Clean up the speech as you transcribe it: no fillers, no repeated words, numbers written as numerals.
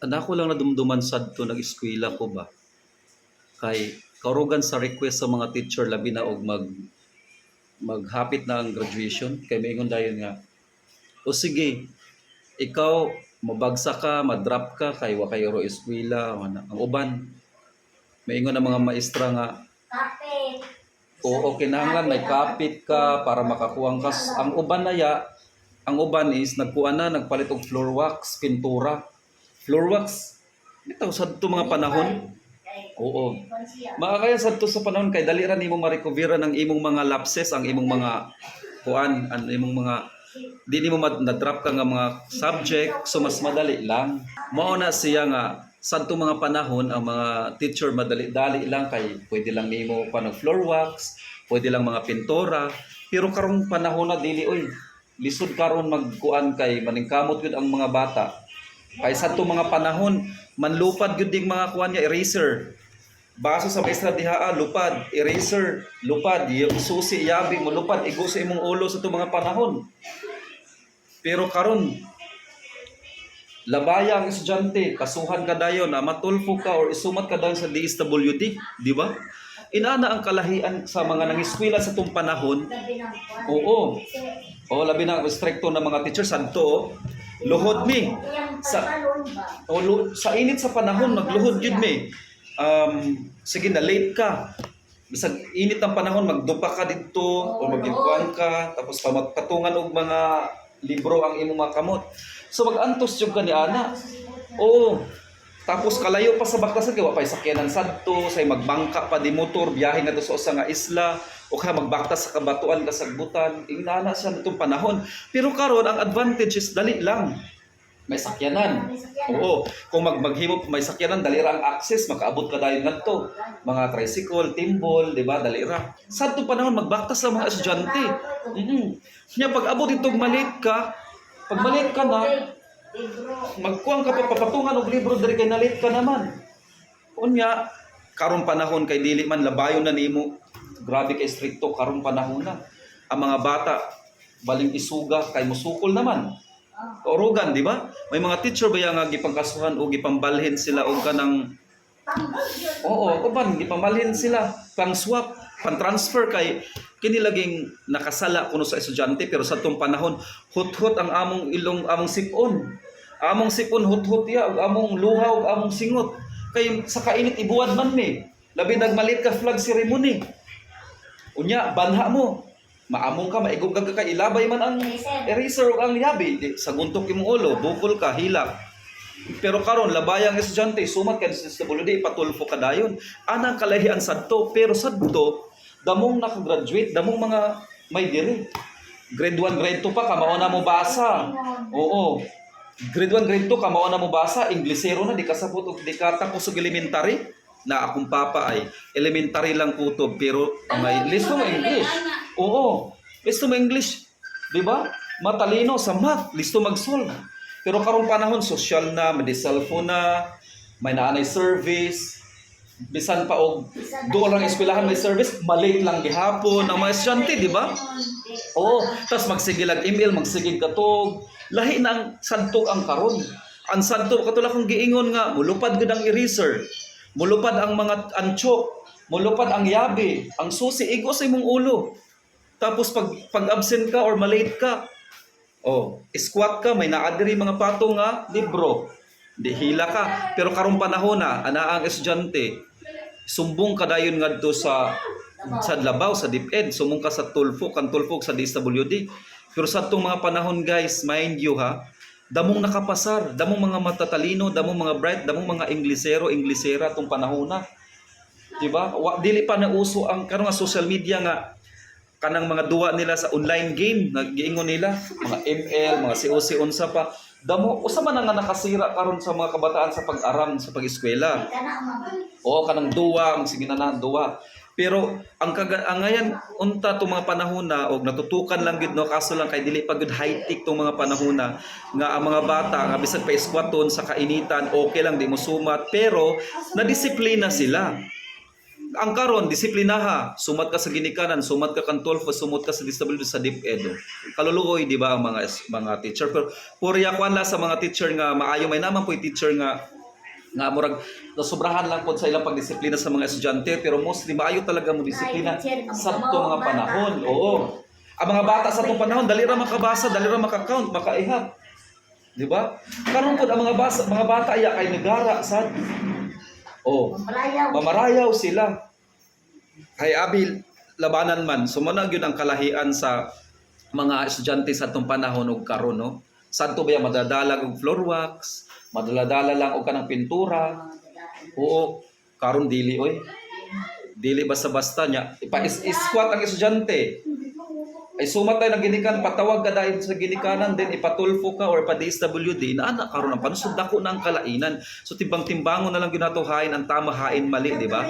Nako lang na dumduman sadto nag-eskwela ko ba kay kaurugan sa request sa mga teacher labi na og maghapit na ang graduation kay maingon dayon nga o sige ikaw mabagsak ka madrop ka kay wa kay ro eskwela ang uban maingon ang mga maestra nga Kapit. oo kinahanglan may kapit ka para makakuha ka ang uban na ya ang uban is nagkuha na nagpalit og floor wax pintura floor wax bitaw sadto mga panahon. Oo. Makakaya sadto sa panahon kay dali ra nimo ma-recover ng imong mga lapses, ang imong mga kuan, ang imong mga di nimo na-drop ka nga mga subject, so mas madali lang. Mao na siya nga sadto mga panahon ang mga teacher madali-dali lang kay pwede lang nimo pa ng floor wax, pwede lang mga pintura, pero karong panahon na dili oy. Lisod karon magkuan kay maningkamot gyud ang mga bata. Kay sadto mga panahon manlupad gyud ding mga kuan niya eraser. Baso sa maestra diha lupad, eraser, lupad, yung susi yabi mo lupad igo sa imong ulo sa itong mga panahon. Pero karon labaya ang estudyante, kasuhan ka dayon na matulfo ka or isumat ka dayon sa DSWD, di ba? Inana ang kalahian sa mga nangiskwela sa itong panahon. Oo. O labi na stricto na mga teacher santo. Luhod mi. Sa init sa panahon magluhod jud mi. Sige na late ka. Bisag init ang panahon magdupa ka dito o magikuan ka tapos patungan og mga libro ang imong mga kamot. So magantos jud ka ni ana. Oo. Tapos kalayo pa sa baktasan kay wa pay sakyanan sadto say magbangka pa di motor biyahe ngadto sa usa nga isla o kaya magbaktas sa kabatuan kasagbutan inana siya nitong panahon. Pero karon ang advantage is dali lang. May sakyanan. Oo. Kung maghimo may sakyanan dali ra ang access makaabot ka dayon ngadto. Mga tricycle, timbol, di ba? Dali ra. Sadto panahon magbaktas sa mga estudyante. Nya pag abot itong malit ka, pag malit ka na magkuang ka pa papatungan og libro diri kay nalit ka naman. Unya karon panahon kay dili man labayon na nimo. Grabe kay stricto karon panahon na. Ang mga bata baling isuga kay musukol naman. Orugan, di ba? May mga teacher ba nga gipangkasuhan o gipambalhin sila og kanang oo, uban gipambalhin sila pang swap, pang transfer kay kini laging nakasala kuno sa estudyante pero sa tong panahon hut-hut ang among ilong among sipon. Among sipon hut-hut ya ug among luha ug among singot. Kay sa kainit ibuwad man mi. Labi nagmalit ka flag ceremony. Unya banha mo. Maamong ka maigog ka ilabay man ang eraser ug ang yabi sa guntok imong ulo, bukol ka hilak. Pero karon labayang estudyante sumat ka sa bulodi patulfo ka dayon. Anang kalahian sadto pero sadto damong nakagraduate, damong mga may diri. Grade 1, grade 2 pa kamao na mo basa. Oo. Grade 1, grade 2 kamao na mo basa, Inglesero na di ka sapot og di ka tapos og elementary. Na akong papa ay elementary lang kutob pero ang may listo mo English. Oo. Listo mo English. 'Di ba? Matalino sa math, listo mag-solve. Pero karong panahon social na, may cellphone na, may naanay service. Bisan pa og do lang eskwelahan may service, malate lang gihapon ang mga estudyante, 'di ba? Oo, tas magsigil ang email, magsigil katog. Lahi na ang sadto ang karon. Ang sadto katulad kong giingon nga, mulupad gud ang eraser. Mulupad ang mga anchok, mulupad ang yabi, ang susi, igo sa imong ulo. Tapos pag absent ka or malate ka, squat ka, may naadiri mga patong nga, libro. Di hila ka. Pero karong panahon na, ana ang estudyante, sumbong ka dayon ngadto sa labaw, sa DepEd, sumbong ka sa tulfo, kan tulfo sa DSWD. Pero sa itong mga panahon guys, mind you ha, damong nakapasar, damong mga matatalino, damong mga bright, damong mga Inglesero, Inglesera tong panahon na. Diba? Dili pa na uso ang kanang social media nga kanang mga duwa nila sa online game, nagiingon nila, mga ML, mga COC unsa pa. Damo usa man nga nakasira karon sa mga kabataan sa pag-aram sa pag-eskwela. Oo, kanang duwa, sige na duwa. Pero ang ngayon unta to mga panahon na og natutukan lang gid no kaso lang kay dili pa gud high-tech tong mga panahon na nga ang mga bata nga bisan pa eskwatan sa kainitan okay lang di mo sumat pero nadisiplina sila. Ang karon disiplinaha, sumat ka sa ginikanan, sumat ka kan 12, sumot ka sa DSWD sa DepEd. Kaluluoy di ba ang mga teacher pero purya kwan la sa mga teacher nga maayo may naman po teacher nga nga murag nasubrahan lang pod sa ilang pagdisiplina sa mga estudyante, pero mostly maayo talaga mo disiplina sa mga panahon. Oo. Ang mga bata sa itong panahon dali ra makabasa, dali ra maka-count, maka-ihap. Di ba? Karon pod ang mga bata iya kay nagara sad. Oh, mamarayaw sila. Kay abil labanan man. So man gyud ang kalahian sa mga estudyante sa itong panahon og karon, no? Sadto ba madadalag og floor wax, madaladala lang og kanang pintura. Oo, karon dili oy. Dili basta-basta nya. Ipa-squat ang estudyante. Ay sumat tayo ng ginikan, patawag ka dahil sa ginikanan, then ipatulfo ka or pa-DSWD, inaana karon ang panusod dako na ang kalainan. So timbang-timbangon na lang ginatuhain ang tama hain mali, di ba?